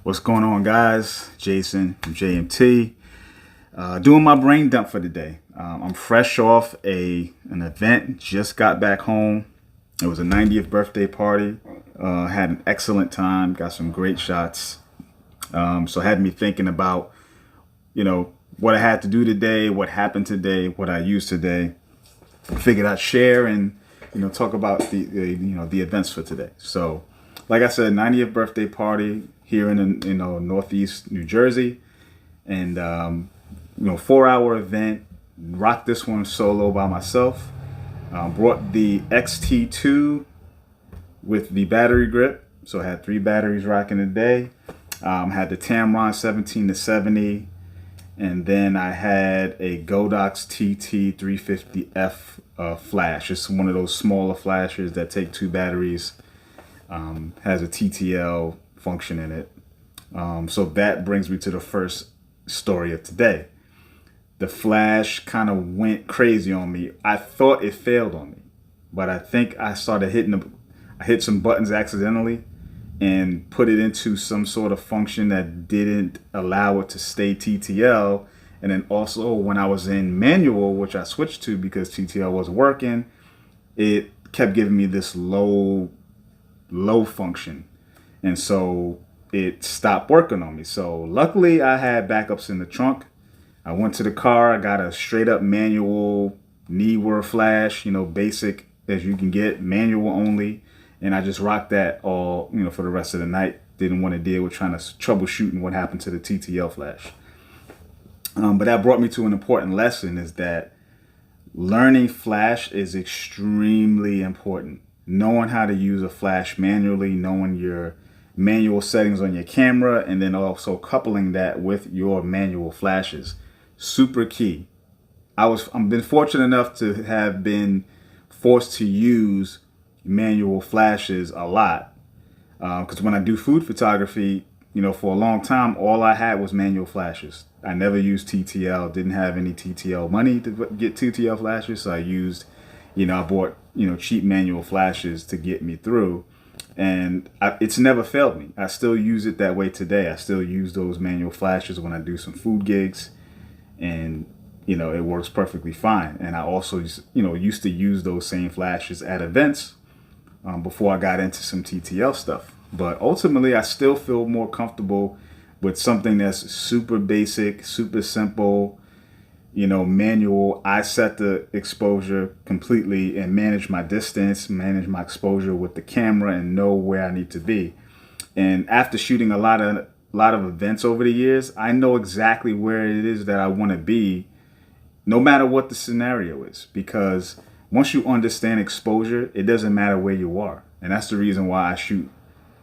What's going on, guys? Jason from JMT. Doing my brain dump for the day. I'm fresh off an event. Just got back home. It was a 90th birthday party. Had an excellent time. Got some great shots. So it had me thinking about, what I had to do today, what happened today, what I used today. Figured I'd share and talk about the events for today. So, like I said, 90th birthday party here in Northeast New Jersey, and 4-hour event. Rocked this one solo by myself. Brought the XT2 with the battery grip, so I had 3 batteries rocking a day. Had the Tamron 17 to 70, and then I had a Godox TT350F flash. It's one of those smaller flashes that take 2 batteries. Has a TTL function in it. So that brings me to the first story of today. The flash kind of went crazy on me. I thought it failed on me, but I think I started I hit some buttons accidentally and put it into some sort of function that didn't allow it to stay TTL. And then also when I was in manual, which I switched to because TTL wasn't working, it kept giving me this low function. And so it stopped working on me. So luckily I had backups in the trunk. I went to the car, I got a straight up manual knee-word flash, basic as you can get, manual only. And I just rocked that all, for the rest of the night. Didn't want to deal with trying to troubleshooting what happened to the TTL flash. But that brought me to an important lesson, is that learning flash is extremely important. Knowing how to use a flash manually, knowing your manual settings on your camera, and then also coupling that with your manual flashes. Super key. I've been fortunate enough to have been forced to use manual flashes a lot. Because when I do food photography, for a long time, all I had was manual flashes. I never used TTL, didn't have any TTL money to get TTL flashes. So I used, I bought, cheap manual flashes to get me through. And it's never failed me. I still use it that way today. I still use those manual flashes when I do some food gigs, and it works perfectly fine. And I also used to use those same flashes at events before I got into some TTL stuff. But ultimately, I still feel more comfortable with something that's super basic, super simple, manual. I set the exposure completely and manage my distance, manage my exposure with the camera, and know where I need to be. And after shooting a lot of events over the years, I know exactly where it is that I want to be, no matter what the scenario is. Because once you understand exposure, it doesn't matter where you are. And that's the reason why I shoot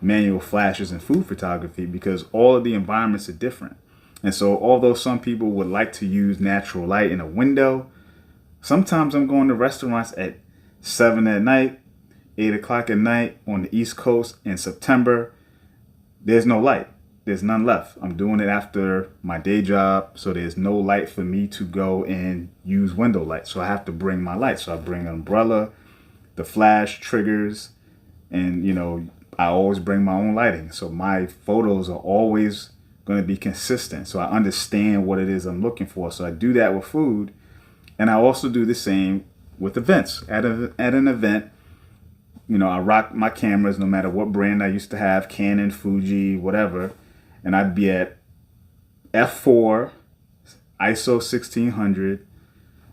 manual flashes in food photography, because all of the environments are different. And so although some people would like to use natural light in a window, sometimes I'm going to restaurants at 7 at night, 8 o'clock at night on the East Coast in September. There's no light. There's none left. I'm doing it after my day job, so there's no light for me to go and use window light. So I have to bring my light. So I bring an umbrella, the flash, triggers, and I always bring my own lighting. So my photos are always going to be consistent. So I understand what it is I'm looking for. So I do that with food. And I also do the same with events. At an event, I rock my cameras no matter what brand I used to have, Canon, Fuji, whatever. And I'd be at f4, ISO 1600.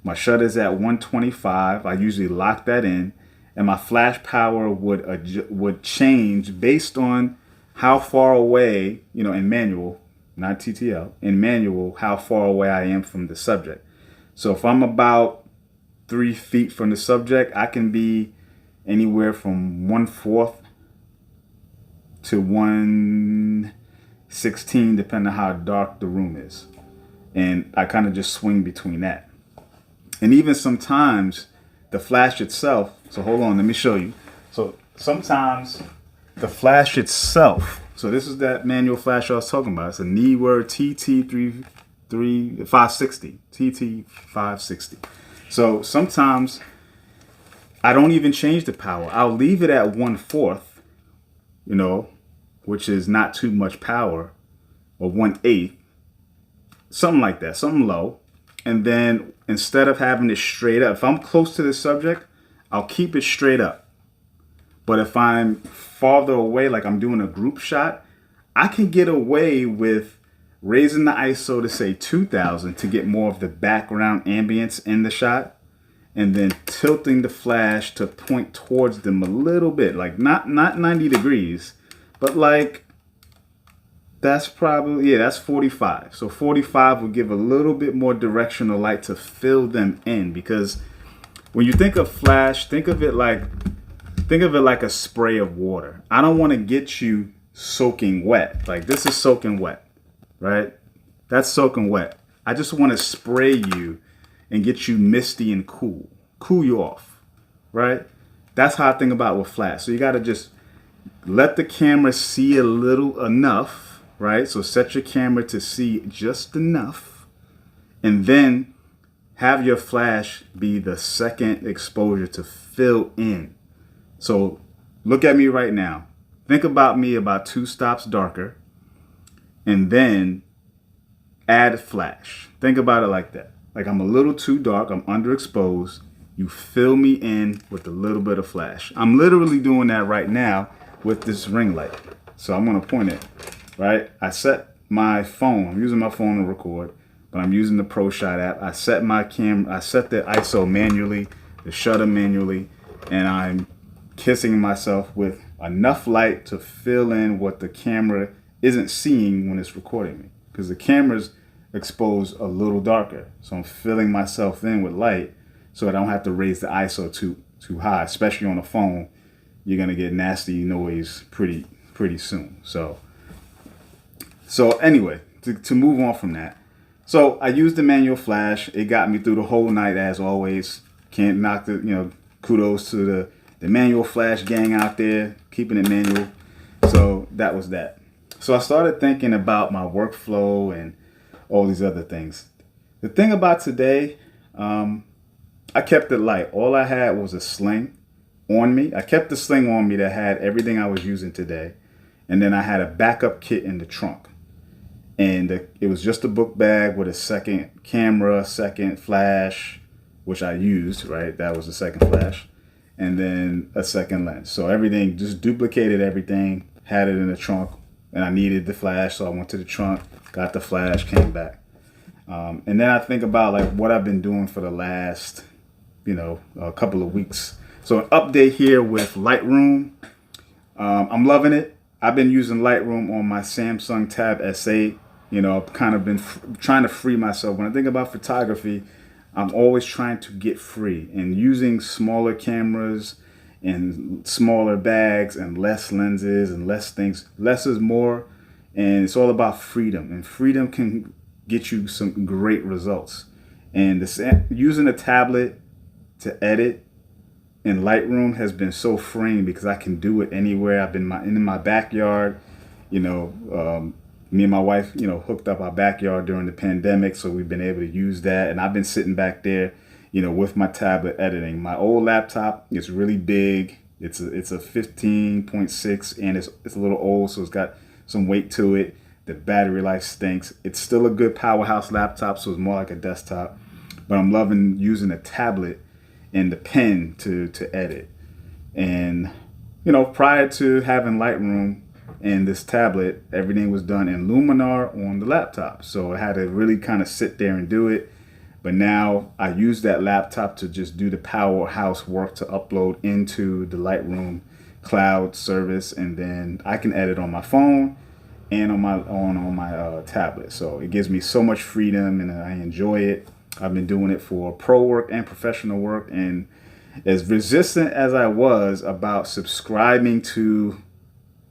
My shutter's at 125. I usually lock that in. And my flash power would change based on how far away, in manual, not TTL, in manual, how far away I am from the subject. So if I'm about 3 feet from the subject, I can be anywhere from 1/4 to 1/16, depending on how dark the room is. And I kind of just swing between that. And even sometimes the flash itself, so hold on, let me show you. So sometimes the flash itself, so this is that manual flash I was talking about. It's a knee-word TT560. So sometimes I don't even change the power. I'll leave it at 1/4, which is not too much power. or 1/8, something like that, something low. And then instead of having it straight up, if I'm close to the subject, I'll keep it straight up. But if I'm farther away, like I'm doing a group shot, I can get away with raising the ISO to say 2000 to get more of the background ambience in the shot, and then tilting the flash to point towards them a little bit, like not 90 degrees, but like that's probably, yeah, that's 45. So 45 will give a little bit more directional light to fill them in, because when you think of flash, think of it like a spray of water. I don't want to get you soaking wet. Like this is soaking wet, right? That's soaking wet. I just want to spray you and get you misty and cool you off, right? That's how I think about with flash. So you got to just let the camera see a little enough, right? So set your camera to see just enough, and then have your flash be the second exposure to fill in. So look at me right now. Think about me about 2 stops darker, and then add flash. Think about it like that. Like I'm a little too dark, I'm underexposed. You fill me in with a little bit of flash. I'm literally doing that right now with this ring light. So I'm gonna point it, right? I set my phone, I'm using my phone to record, but I'm using the ProShot app. I set my camera, I set the ISO manually, the shutter manually, and I'm kissing myself with enough light to fill in what the camera isn't seeing when it's recording me, because the camera's exposed a little darker. So I'm filling myself in with light so I don't have to raise the ISO too high, especially on a phone. You're gonna get nasty noise pretty soon. So anyway, to move on from that. So I used the manual flash. It got me through the whole night as always. Can't knock the, kudos to the manual flash gang out there, keeping it manual. So that was that. So I started thinking about my workflow and all these other things. The thing about today, I kept it light. All I had was a sling on me. I kept the sling on me that had everything I was using today. And then I had a backup kit in the trunk. And it was just a book bag with a second camera, second flash, which I used, right? That was the second flash. And then a second lens. So everything, just duplicated everything, had it in the trunk. And I needed the flash, so I went to the trunk, got the flash, came back. And then I think about like what I've been doing for the last, a couple of weeks. So an update here with Lightroom. I'm loving it. I've been using Lightroom on my Samsung Tab S8. I've kind of been trying to free myself. When I think about photography, I'm always trying to get free, and using smaller cameras and smaller bags and less lenses and less things. Less is more, and it's all about freedom. And freedom can get you some great results. And using a tablet to edit in Lightroom has been so freeing because I can do it anywhere. I've been in my backyard. Me and my wife, hooked up our backyard during the pandemic, so we've been able to use that. And I've been sitting back there, with my tablet editing. My old laptop is really big. It's a 15.6, and it's a little old, so it's got some weight to it. The battery life stinks. It's still a good powerhouse laptop, so it's more like a desktop. But I'm loving using a tablet and the pen to edit. And prior to having Lightroom and this tablet, everything was done in Luminar on the laptop. So I had to really kind of sit there and do it. But now I use that laptop to just do the powerhouse work to upload into the Lightroom cloud service, and then I can edit on my phone and on my tablet. So it gives me so much freedom, and I enjoy it. I've been doing it for pro work and professional work, and as resistant as I was about subscribing to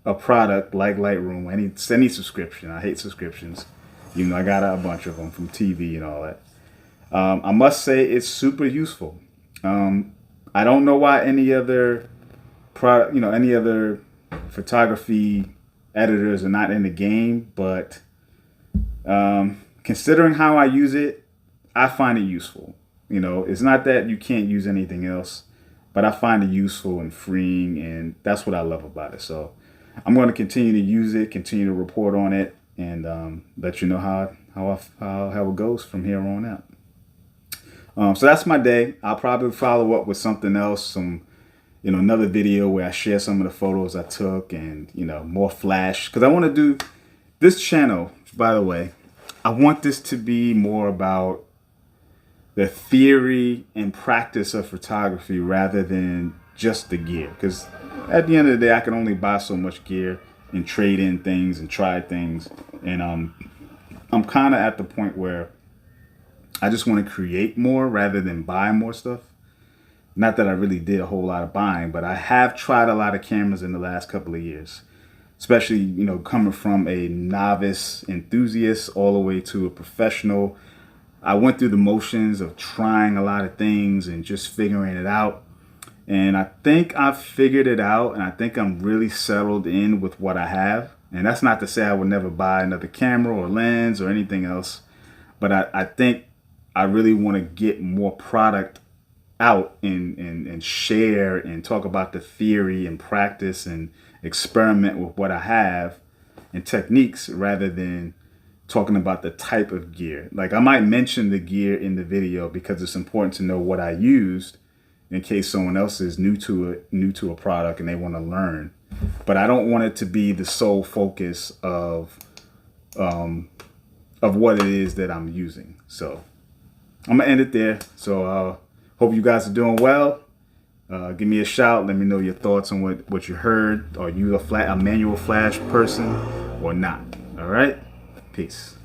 a product like Lightroom, any subscription, I hate subscriptions. I got a bunch of them from TV and all that. I must say it's super useful. I don't know why any other product, any other photography editors are not in the game, but considering how I use it, I find it useful. It's not that you can't use anything else, but I find it useful and freeing, and that's what I love about it. So I'm going to continue to use it, continue to report on it. and let you know how it goes from here on out. So that's my day. I'll probably follow up with something else, another video where I share some of the photos I took and, more flash. Because I want to do this channel, by the way, I want this to be more about the theory and practice of photography rather than just the gear. Because at the end of the day, I can only buy so much gear and trade in things and try things. And I'm kind of at the point where I just want to create more rather than buy more stuff. Not that I really did a whole lot of buying, but I have tried a lot of cameras in the last couple of years. Especially, coming from a novice enthusiast all the way to a professional. I went through the motions of trying a lot of things and just figuring it out. And I think I've figured it out, and I think I'm really settled in with what I have. And that's not to say I would never buy another camera or lens or anything else. But I think I really want to get more product out and share and talk about the theory and practice and experiment with what I have and techniques rather than talking about the type of gear. Like, I might mention the gear in the video because it's important to know what I used in case someone else is new to a product and they want to learn. But I don't want it to be the sole focus of what it is that I'm using. So I'm gonna end it there. So hope you guys are doing well. Give me a shout. Let me know your thoughts on what you heard. Are you a manual flash person or not? All right. Peace.